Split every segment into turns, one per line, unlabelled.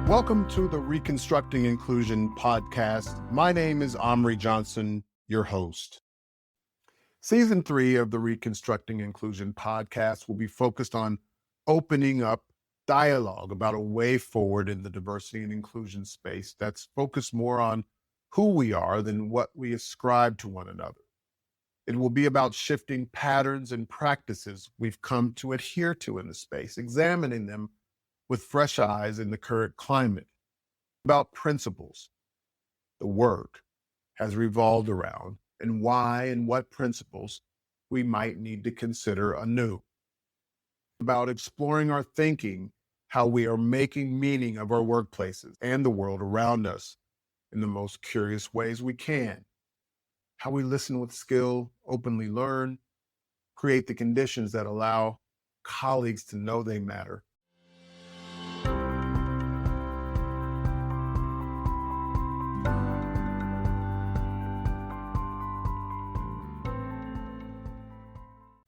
Welcome to the Reconstructing Inclusion podcast. My name is Amri Johnson, your host. Season 3 of the Reconstructing Inclusion podcast will be focused on opening up dialogue about a way forward in the diversity and inclusion space that's focused more on who we are than what we ascribe to one another. It will be about shifting patterns and practices we've come to adhere to in the space, examining them with fresh eyes in the current climate, about principles the work has revolved around, and why and what principles we might need to consider anew. About exploring our thinking, how we are making meaning of our workplaces and the world around us in the most curious ways we can. How we listen with skill, openly learn, create the conditions that allow colleagues to know they matter.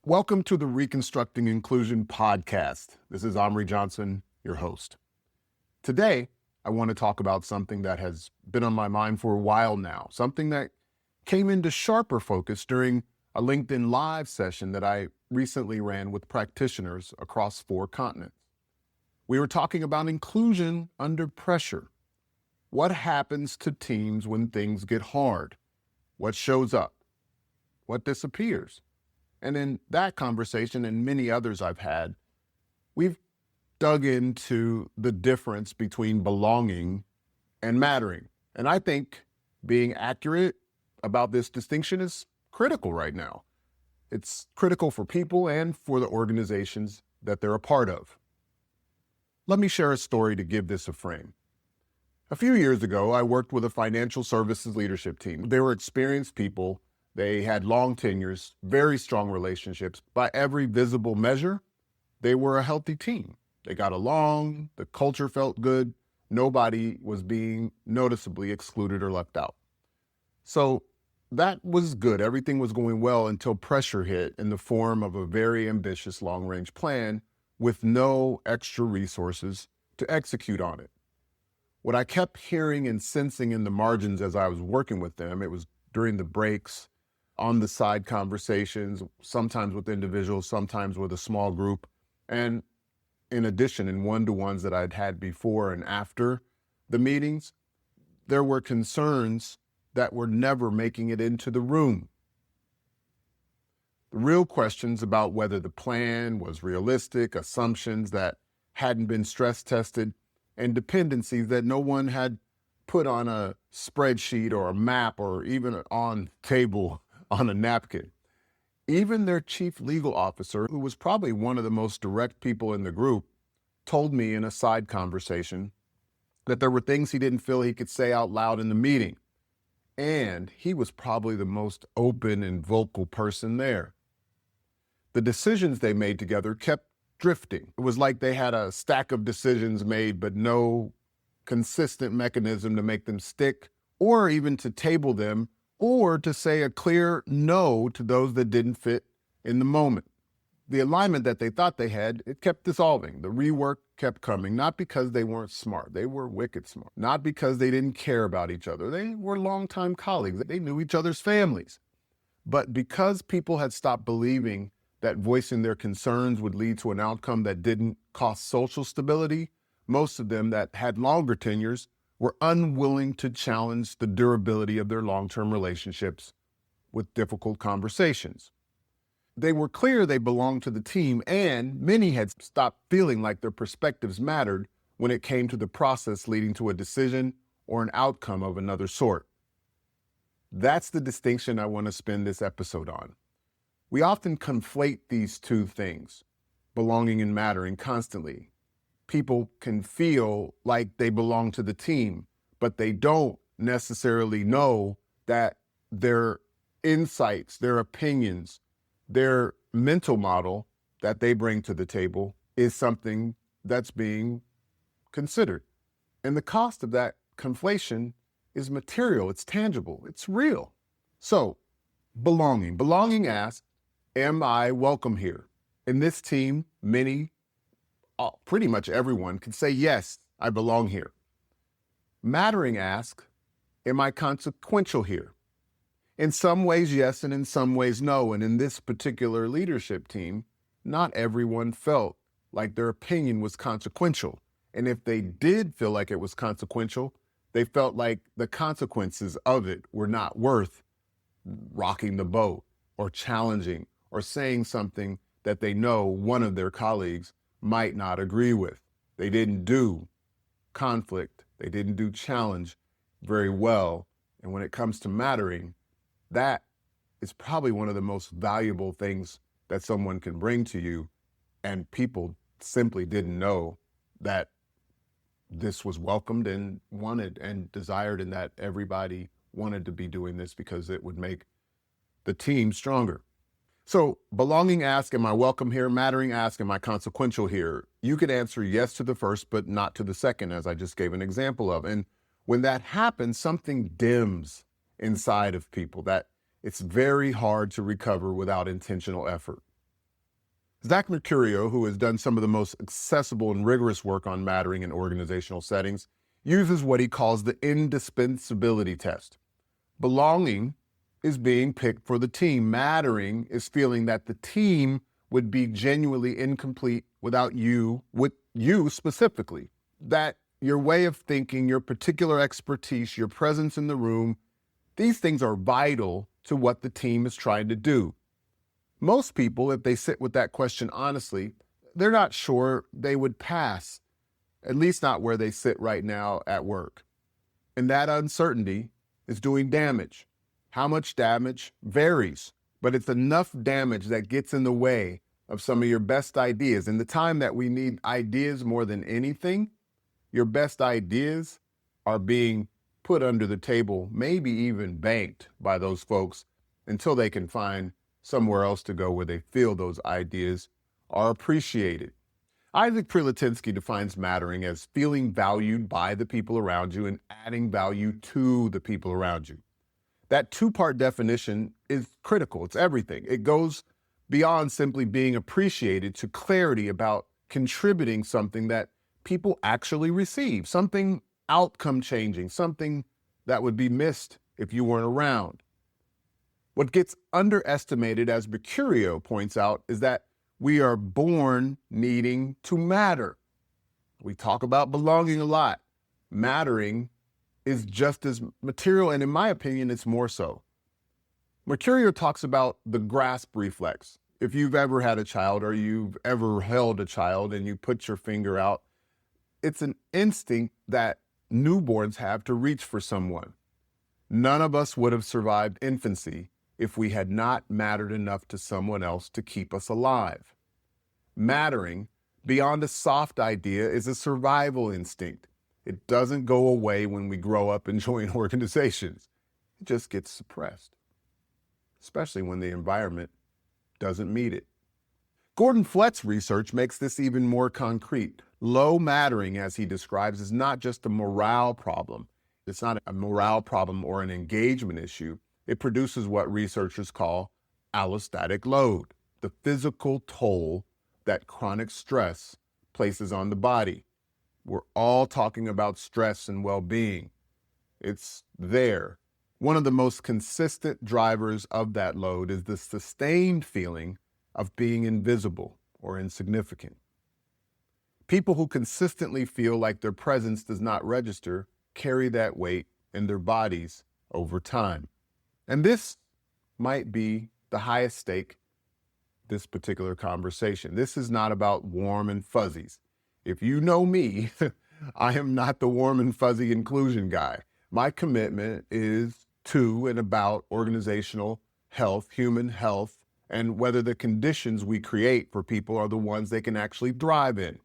Welcome to the Reconstructing Inclusion podcast. This is Amri Johnson, your host. Today, I want to talk about something that has been on my mind for a while now, something that came into sharper focus during a LinkedIn Live session that I recently ran with practitioners across 4 continents. We were talking about inclusion under pressure. What happens to teams when things get hard? What shows up? What disappears? And in that conversation and many others I've had, we've dug into the difference between belonging and mattering. And I think being accurate about this distinction is critical right now. It's critical for people and for the organizations that they're a part of. Let me share a story to give this a frame. A few years ago, I worked with a financial services leadership team. They were experienced people. They had long tenures, very strong relationships. By every visible measure, they were a healthy team. They got along, the culture felt good, nobody was being noticeably excluded or left out. So that was good. Everything was going well until pressure hit in the form of a very ambitious long-range plan with no extra resources to execute on it. What I kept hearing and sensing in the margins as I was working with them, it was during the breaks, on the side conversations, sometimes with individuals, sometimes with a small group. And in addition, in one-to-ones that I'd had before and after the meetings, there were concerns that were never making it into the room. The real questions about whether the plan was realistic, assumptions that hadn't been stress tested, and dependencies that no one had put on a spreadsheet or a map or even on table on a napkin. Even their chief legal officer, who was probably one of the most direct people in the group, told me in a side conversation that there were things he didn't feel he could say out loud in the meeting. And he was probably the most open and vocal person there. The decisions they made together kept drifting. It was like they had a stack of decisions made, but no consistent mechanism to make them stick or even to table them or to say a clear no to those that didn't fit in the moment. The alignment that they thought they had, it kept dissolving. The rework kept coming, not because they weren't smart. They were wicked smart. Not because they didn't care about each other. They were longtime colleagues. They knew each other's families. But because people had stopped believing that voicing their concerns would lead to an outcome that didn't cost social stability, most of them that had longer tenures were unwilling to challenge the durability of their long-term relationships with difficult conversations. They were clear they belonged to the team, and many had stopped feeling like their perspectives mattered when it came to the process leading to a decision or an outcome of another sort. That's the distinction I want to spend this episode on. We often conflate these two things, belonging and mattering, constantly. People can feel like they belong to the team, but they don't necessarily know that their insights, their opinions, their mental model that they bring to the table is something that's being considered. And the cost of that conflation is material, it's tangible, it's real. So, belonging. Belonging asks, am I welcome here? In this team, pretty much everyone can say, yes, I belong here. Mattering asks, am I consequential here? In some ways, yes, and in some ways, no. And in this particular leadership team, not everyone felt like their opinion was consequential. And if they did feel like it was consequential, they felt like the consequences of it were not worth rocking the boat or challenging or saying something that they know one of their colleagues might not agree with. They didn't do conflict. They didn't do challenge very well. And when it comes to mattering, that is probably one of the most valuable things that someone can bring to you. And people simply didn't know that this was welcomed and wanted and desired, and that everybody wanted to be doing this because it would make the team stronger. So belonging asks, am I welcome here? Mattering asks, am I consequential here? You could answer yes to the first, but not to the second, as I just gave an example of. And when that happens, something dims inside of people that it's very hard to recover without intentional effort. Zach Mercurio, who has done some of the most accessible and rigorous work on mattering in organizational settings, uses what he calls the indispensability test. Belonging is being picked for the team. Mattering is feeling that the team would be genuinely incomplete without you, with you specifically. That your way of thinking, your particular expertise, your presence in the room, these things are vital to what the team is trying to do. Most people, if they sit with that question honestly, they're not sure they would pass, at least not where they sit right now at work. And that uncertainty is doing damage. How much damage varies, but it's enough damage that gets in the way of some of your best ideas. In the time that we need ideas more than anything, your best ideas are being put under the table, maybe even banked by those folks until they can find somewhere else to go where they feel those ideas are appreciated. Isaac Prelatinsky defines mattering as feeling valued by the people around you and adding value to the people around you. That two-part definition is critical. It's everything. It goes beyond simply being appreciated to clarity about contributing something that people actually receive, something outcome changing, something that would be missed if you weren't around. What gets underestimated, as Mercurio points out, is that we are born needing to matter. We talk about belonging a lot. Mattering is just as material, and in my opinion, it's more so. Mercurio talks about the grasp reflex. If you've ever had a child or you've ever held a child and you put your finger out, it's an instinct that newborns have to reach for someone. None of us would have survived infancy if we had not mattered enough to someone else to keep us alive. Mattering, beyond a soft idea, is a survival instinct. It doesn't go away when we grow up and join organizations. It just gets suppressed, especially when the environment doesn't meet it. Gordon Flett's research makes this even more concrete. Low mattering, as he describes, is not just a morale problem. It's not a morale problem or an engagement issue. It produces what researchers call allostatic load, the physical toll that chronic stress places on the body. We're all talking about stress and well-being. It's there. One of the most consistent drivers of that load is the sustained feeling of being invisible or insignificant. People who consistently feel like their presence does not register carry that weight in their bodies over time. And this might be the highest stake this particular conversation. This is not about warm and fuzzies. If you know me, I am not the warm and fuzzy inclusion guy. My commitment is to and about organizational health, human health, and whether the conditions we create for people are the ones they can actually thrive in.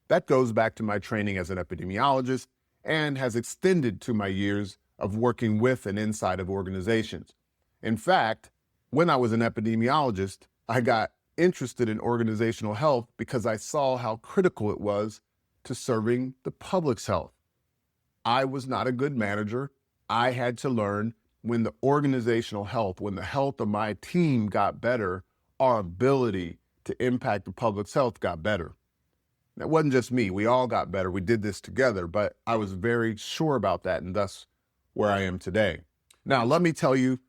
That goes back to my training as an epidemiologist and has extended to my years of working with and inside of organizations. In fact, when I was an epidemiologist, I got interested in organizational health because I saw how critical it was to serving the public's health. I was not a good manager. I had to learn when the organizational health, when the health of my team got better, our ability to impact the public's health got better. It wasn't just me. We all got better. We did this together, but I was very sure about that, and thus where I am today. Now, let me tell you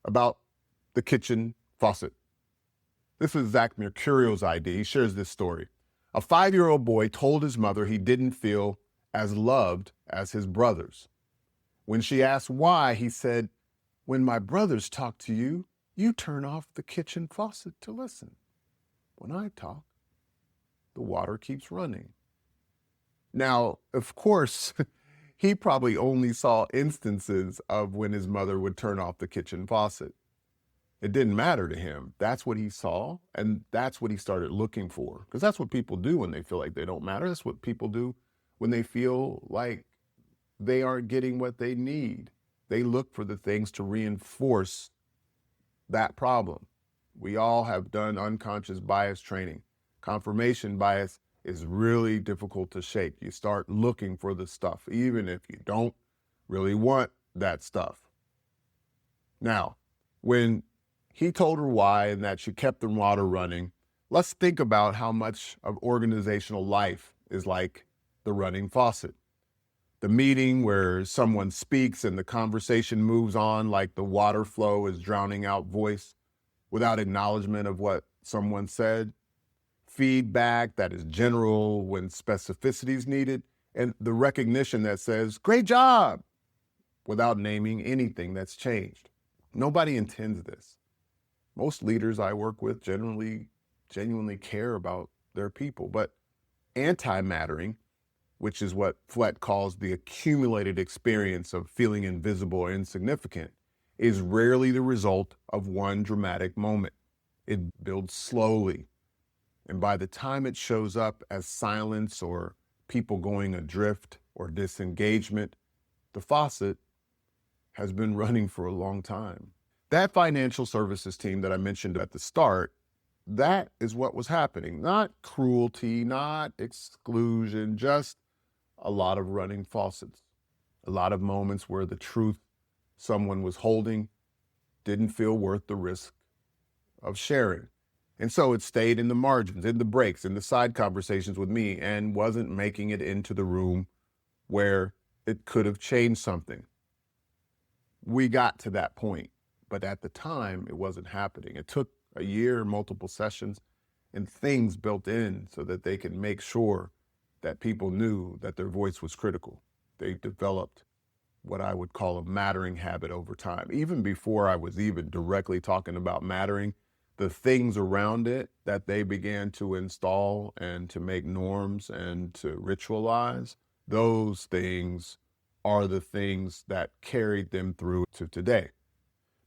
about the kitchen faucet. This is Zach Mercurio's idea. He shares this story. A 5-year-old boy told his mother he didn't feel as loved as his brothers. When she asked why, he said, "When my brothers talk to you, you turn off the kitchen faucet to listen. When I talk, the water keeps running." Now, of course, he probably only saw instances of when his mother would turn off the kitchen faucet. It didn't matter to him. That's what he saw, and that's what he started looking for. Because that's what people do when they feel like they don't matter. That's what people do when they feel like they aren't getting what they need. They look for the things to reinforce that problem. We all have done unconscious bias training. Confirmation bias is really difficult to shake. You start looking for the stuff, even if you don't really want that stuff. Now, when he told her why and that she kept the water running, let's think about how much of organizational life is like the running faucet. The meeting where someone speaks and the conversation moves on like the water flow is drowning out voice without acknowledgement of what someone said. Feedback that is general when specificity is needed, and the recognition that says, "Great job," without naming anything that's changed. Nobody intends this. Most leaders I work with generally genuinely care about their people, but anti-mattering, which is what Flett calls the accumulated experience of feeling invisible or insignificant, is rarely the result of one dramatic moment. It builds slowly. And by the time it shows up as silence or people going adrift or disengagement, the faucet has been running for a long time. That financial services team that I mentioned at the start, that is what was happening. Not cruelty, not exclusion, just a lot of running faucets. A lot of moments where the truth someone was holding didn't feel worth the risk of sharing. And so it stayed in the margins, in the breaks, in the side conversations with me, and wasn't making it into the room where it could have changed something. We got to that point, but at the time, it wasn't happening. It took a year, multiple sessions, and things built in so that they could make sure that people knew that their voice was critical. They developed what I would call a mattering habit over time. Even before I was even directly talking about mattering, the things around it that they began to install and to make norms and to ritualize, those things are the things that carried them through to today.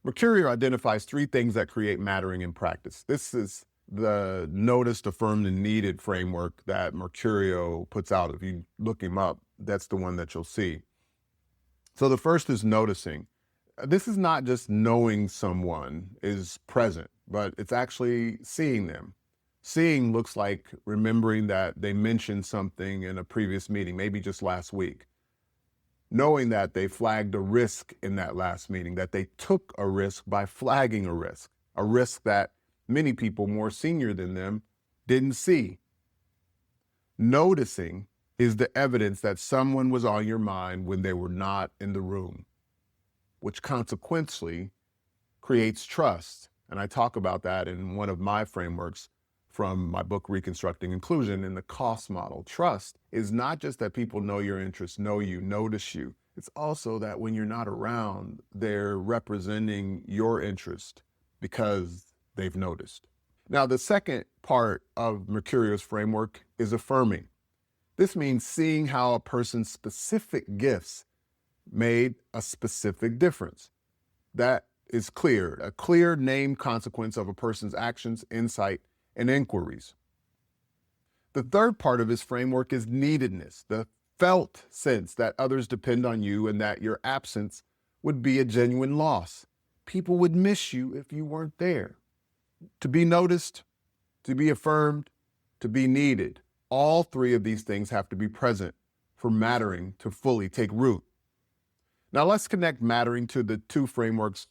Mercurio identifies 3 things that create mattering in practice. This is the noticed, affirmed, and needed framework that Mercurio puts out. If you look him up, that's the one that you'll see. So the first is noticing. This is not just knowing someone is present, but it's actually seeing them. Seeing looks like remembering that they mentioned something in a previous meeting, maybe just last week. Knowing that they flagged a risk in that last meeting, that they took a risk by flagging a risk that many people more senior than them didn't see. Noticing is the evidence that someone was on your mind when they were not in the room, which consequently creates trust. And I talk about that in one of my frameworks from my book, Reconstructing Inclusion, in the cost model. Trust is not just that people know your interests, know you, notice you. It's also that when you're not around, they're representing your interest because they've noticed. Now, the second part of Mercurio's framework is affirming. This means seeing how a person's specific gifts made a specific difference. That is clear, a clear named consequence of a person's actions, insight, and inquiries. The third part of his framework is neededness, the felt sense that others depend on you and that your absence would be a genuine loss. People would miss you if you weren't there. To be noticed, to be affirmed, to be needed. All 3 of these things have to be present for mattering to fully take root. Now let's connect mattering to the 2 frameworks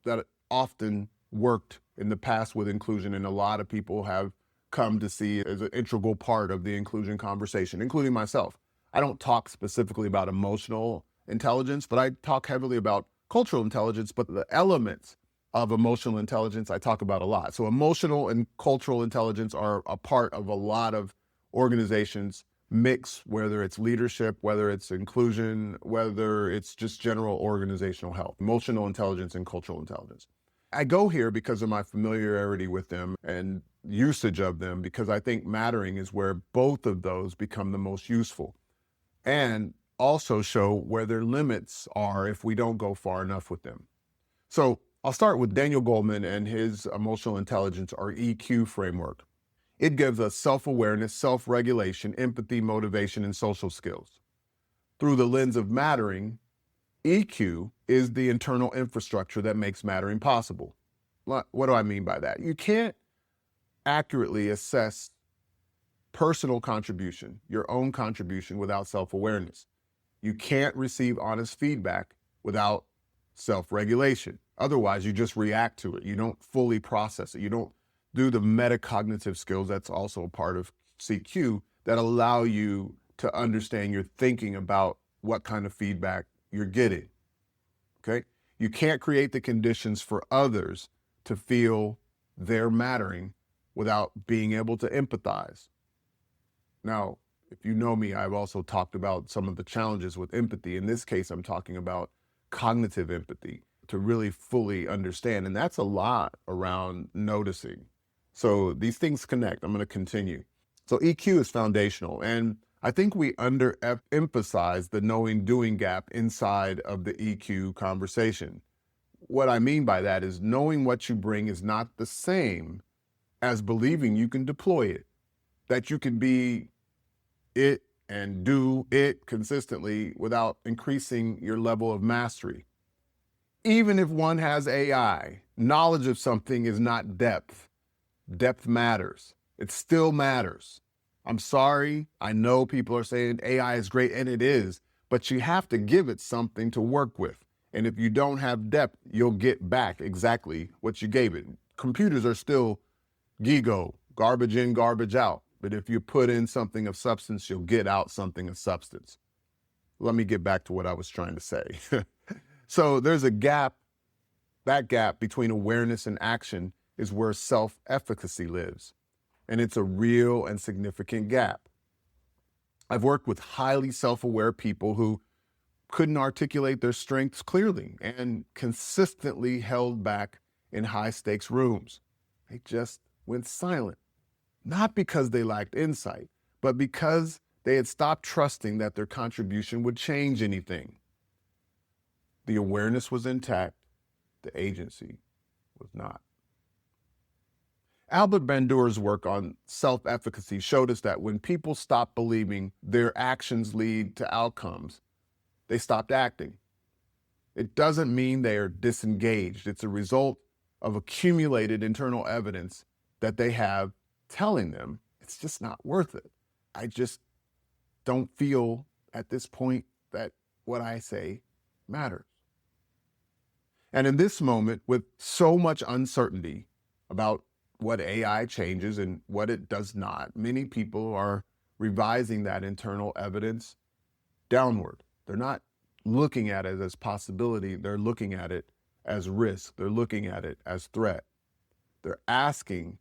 that often worked in the past with inclusion, and a lot of people have come to see as an integral part of the inclusion conversation, including myself. I don't talk specifically about emotional intelligence, but I talk heavily about cultural intelligence, but the elements of emotional intelligence I talk about a lot. So emotional and cultural intelligence are a part of a lot of organizations mix, whether it's leadership, whether it's inclusion, whether it's just general organizational health, emotional intelligence and cultural intelligence. I go here because of my familiarity with them and usage of them, because I think mattering is where both of those become the most useful, and also show where their limits are if we don't go far enough with them. So I'll start with Daniel Goleman and his emotional intelligence, or EQ framework. It gives us self-awareness, self-regulation, empathy, motivation, and social skills. Through the lens of mattering, EQ is the internal infrastructure that makes mattering possible. What do I mean by that? You can't accurately assess personal contribution, your own contribution, without self-awareness. You can't receive honest feedback without self-regulation. Otherwise, you just react to it. You don't fully process it. You don't do the metacognitive skills that's also a part of CQ that allow you to understand you're thinking about what kind of feedback you're getting, okay? You can't create the conditions for others to feel they're mattering without being able to empathize. Now, if you know me, I've also talked about some of the challenges with empathy. In this case, I'm talking about cognitive empathy, to really fully understand. And that's a lot around noticing. So these things connect. I'm going to continue. So EQ is foundational. And I think we underemphasize the knowing-doing gap inside of the EQ conversation. What I mean by that is knowing what you bring is not the same as believing you can deploy it, that you can be it and do it consistently without increasing your level of mastery. Even if one has AI, knowledge of something is not depth. Depth matters. It still matters. I'm sorry, I know people are saying AI is great, and it is, but you have to give it something to work with. And if you don't have depth, you'll get back exactly what you gave it. Computers are still GIGO, garbage in, garbage out. But if you put in something of substance, you'll get out something of substance. Let me get back to what I was trying to say. So there's a gap. That gap between awareness and action is where self-efficacy lives. And it's a real and significant gap. I've worked with highly self-aware people who couldn't articulate their strengths clearly and consistently held back in high-stakes rooms. They just went silent. Not because they lacked insight, but because they had stopped trusting that their contribution would change anything. The awareness was intact, the agency was not. Albert Bandura's work on self-efficacy showed us that when people stop believing their actions lead to outcomes, they stopped acting. It doesn't mean they are disengaged. It's a result of accumulated internal evidence that they have telling them it's just not worth it. I just don't feel at this point that what I say matters. And in this moment, with so much uncertainty about what AI changes and what it does not, many people are revising that internal evidence downward. They're not looking at it as possibility. They're looking at it as risk. They're looking at it as threat. They're asking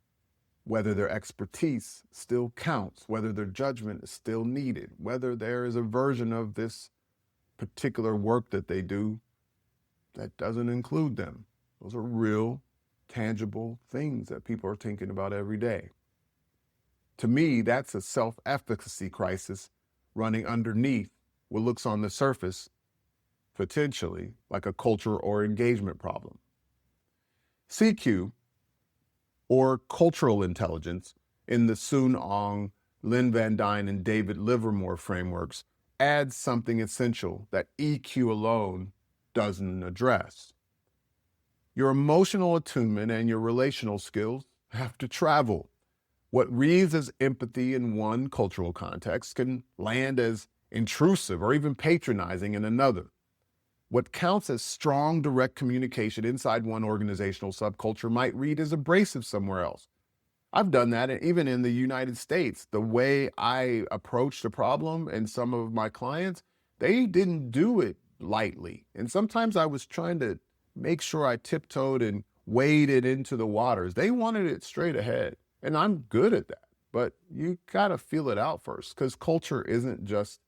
whether their expertise still counts, whether their judgment is still needed, whether there is a version of this particular work that they do that doesn't include them. Those are real, tangible things that people are thinking about every day. To me, that's a self-efficacy crisis running underneath what looks on the surface, potentially, like a culture or engagement problem. CQ, or cultural intelligence, in the Soon Ong, Lynn Van Dyne, and David Livermore frameworks, adds something essential that EQ alone doesn't address. Your emotional attunement and your relational skills have to travel. What reads as empathy in one cultural context can land as intrusive or even patronizing in another. What counts as strong, direct communication inside one organizational subculture might read as abrasive somewhere else. I've done that. And even in the United States, the way I approached a problem and some of my clients, they didn't do it lightly. And sometimes I was trying to make sure I tiptoed and waded into the waters. They wanted it straight ahead. And I'm good at that. But you got to feel it out first, because culture isn't just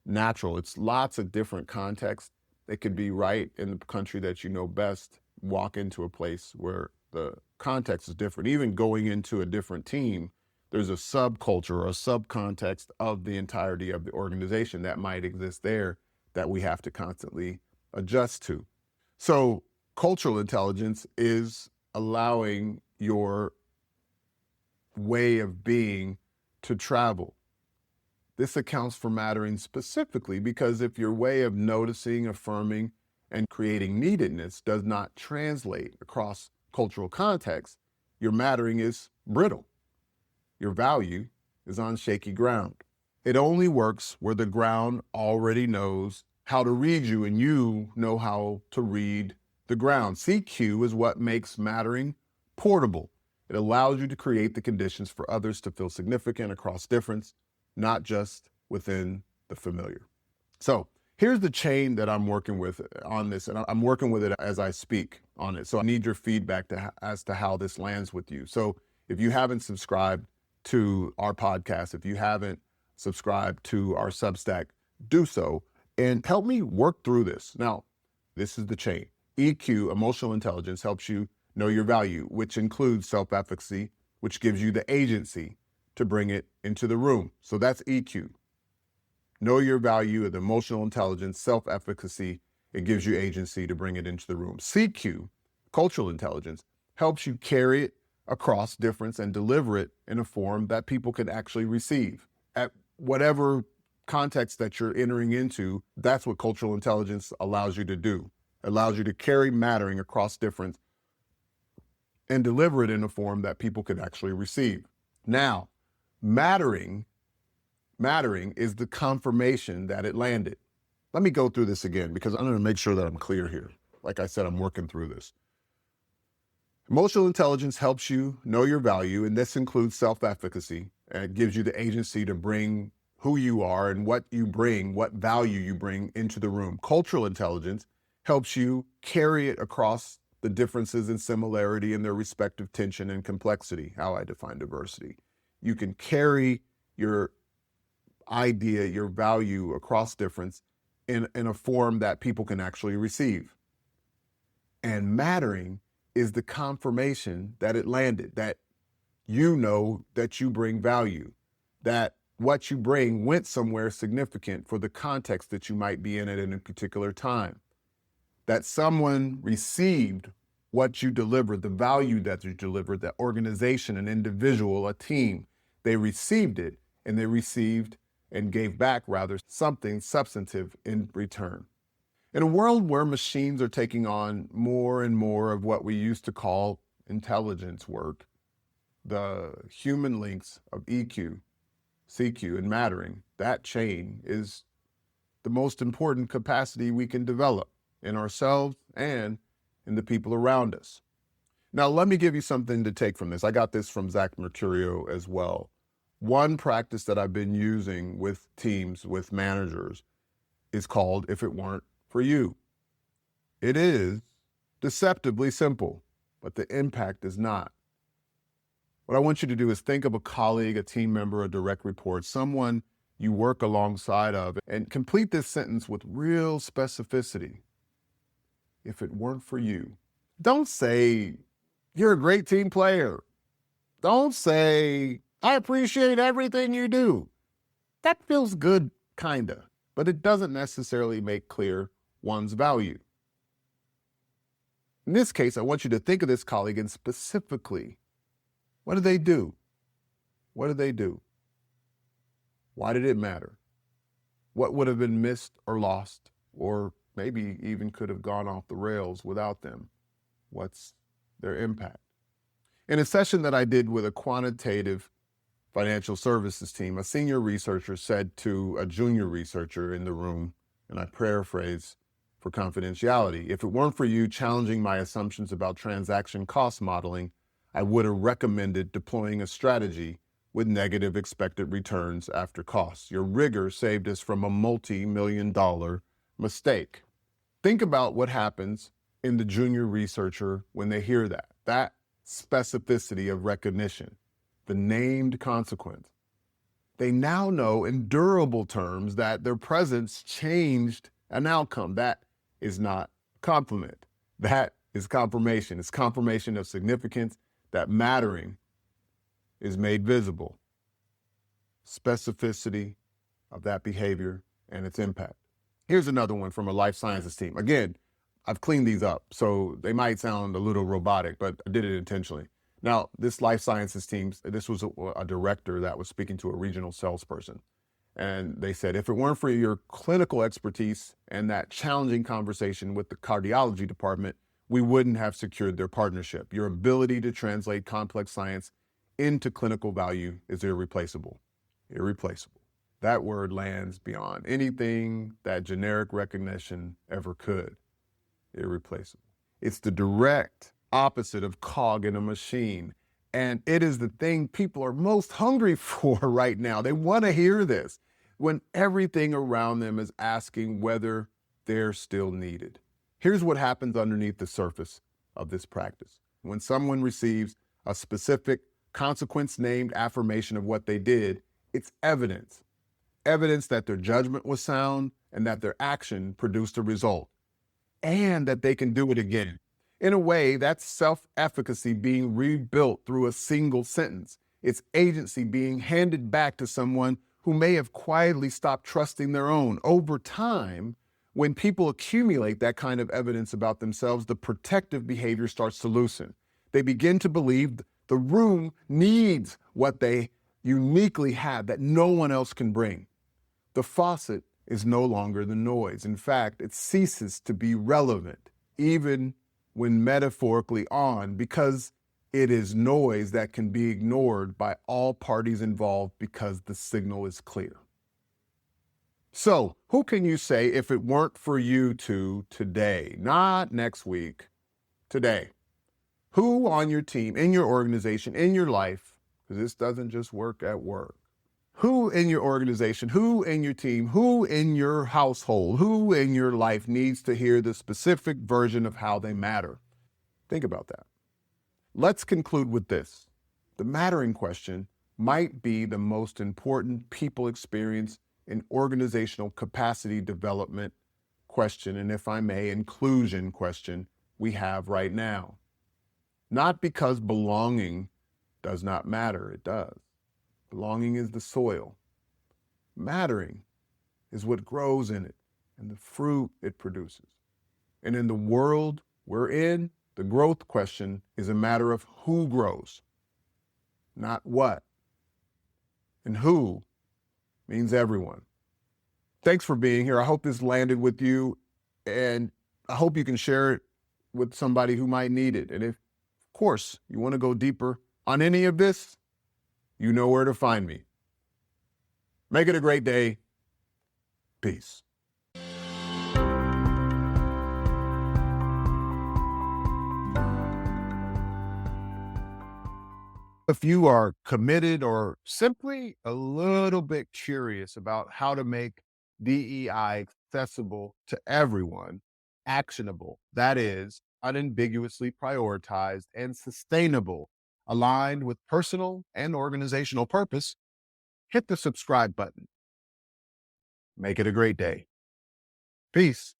natural. It's lots of different contexts. It could be right in the country that you know best, walk into a place where the context is different. Even going into a different team, there's a subculture or a subcontext of the entirety of the organization that might exist there that we have to constantly adjust to. So cultural intelligence is allowing your way of being to travel. This accounts for mattering specifically because if your way of noticing, affirming, and creating neededness does not translate across cultural contexts, your mattering is brittle. Your value is on shaky ground. It only works where the ground already knows how to read you and you know how to read the ground. CQ is what makes mattering portable. It allows you to create the conditions for others to feel significant across difference, not just within the familiar. So here's the chain that I'm working with on this, and I'm working with it as I speak on it. So I need your feedback as to how this lands with you. So if you haven't subscribed to our podcast, if you haven't subscribed to our Substack, do so and help me work through this. Now, this is the chain. EQ, emotional intelligence, helps you know your value, which includes self-efficacy, which gives you the agency to bring it into the room. So that's EQ. Know your value of emotional intelligence, self-efficacy, it gives you agency to bring it into the room. CQ, cultural intelligence, helps you carry it across difference and deliver it in a form that people can actually receive. At whatever context that you're entering into, that's what cultural intelligence allows you to do. It allows you to carry mattering across difference and deliver it in a form that people can actually receive. Now, mattering is the confirmation that it landed. Let me go through this again because I'm going to make sure that I'm clear here. Like I said, I'm working through this. Emotional intelligence helps you know your value, and this includes self-efficacy. And it gives you the agency to bring who you are and what you bring, what value you bring into the room. Cultural intelligence helps you carry it across the differences and similarity in their respective tension and complexity, how I define diversity. You can carry your idea, your value across difference in a form that people can actually receive. And mattering is the confirmation that it landed, that you know that you bring value, that what you bring went somewhere significant for the context that you might be in at a particular time, that someone received what you delivered, the value that you delivered, that organization, an individual, a team, they received it, and they received and gave back, rather, something substantive in return. In a world where machines are taking on more and more of what we used to call intelligence work, the human links of EQ, CQ, and mattering, that chain is the most important capacity we can develop in ourselves and in the people around us. Now, let me give you something to take from this. I got this from Zach Mercurio as well. One practice that I've been using with teams, with managers, is called "If It Weren't for You." It is deceptively simple, but the impact is not. What I want you to do is think of a colleague, a team member, a direct report, someone you work alongside of, and complete this sentence with real specificity. If it weren't for you. Don't say, "You're a great team player." Don't say, "I appreciate everything you do." That feels good, kinda, but it doesn't necessarily make clear one's value. In this case, I want you to think of this colleague and specifically, what did they do? What did they do? Why did it matter? What would have been missed or lost, or maybe even could have gone off the rails without them? What's their impact? In a session that I did with a quantitative financial services team, a senior researcher said to a junior researcher in the room, and I paraphrase for confidentiality, "If it weren't for you challenging my assumptions about transaction cost modeling, I would have recommended deploying a strategy with negative expected returns after costs. Your rigor saved us from a multi-million-dollar mistake. Think about what happens in the junior researcher when they hear that specificity of recognition, the named consequence. They now know in durable terms that their presence changed an outcome. That is not compliment. That is confirmation. It's confirmation of significance, that mattering is made visible. Specificity of that behavior and its impact. Here's another one from a life sciences team. Again, I've cleaned these up, so they might sound a little robotic, but I did it intentionally. Now, this life sciences team, this was a director that was speaking to a regional salesperson. And they said, if it weren't for your clinical expertise and that challenging conversation with the cardiology department, we wouldn't have secured their partnership. Your ability to translate complex science into clinical value is irreplaceable. Irreplaceable. That word lands beyond anything that generic recognition ever could. Irreplaceable. It's the direct opposite of cog in a machine. And it is the thing people are most hungry for right now. They want to hear this when everything around them is asking whether they're still needed. Here's what happens underneath the surface of this practice. When someone receives a specific consequence named affirmation of what they did, it's evidence. Evidence that their judgment was sound and that their action produced a result, and that they can do it again. In a way, that's self-efficacy being rebuilt through a single sentence. It's agency being handed back to someone who may have quietly stopped trusting their own. Over time, when people accumulate that kind of evidence about themselves, the protective behavior starts to loosen. They begin to believe the room needs what they uniquely have that no one else can bring. The faucet is no longer the noise. In fact, it ceases to be relevant, even when metaphorically on, because it is noise that can be ignored by all parties involved because the signal is clear. So, who can you say if it weren't for you two today, not next week, today? Who on your team, in your organization, in your life, because this doesn't just work at work, who in your organization, who in your team, who in your household, who in your life needs to hear the specific version of how they matter? Think about that. Let's conclude with this. The mattering question might be the most important people experience in organizational capacity development question, and if I may, inclusion question we have right now. Not because belonging does not matter, it does. Belonging is the soil. Mattering is what grows in it and the fruit it produces. And in the world we're in, the growth question is a matter of who grows, not what. And who means everyone. Thanks for being here. I hope this landed with you, and I hope you can share it with somebody who might need it. And if, of course, you want to go deeper on any of this, you know where to find me. Make it a great day. Peace. If you are committed or simply a little bit curious about how to make DEI accessible to everyone, actionable, that is, unambiguously prioritized and sustainable, aligned with personal and organizational purpose, hit the subscribe button. Make it a great day. Peace.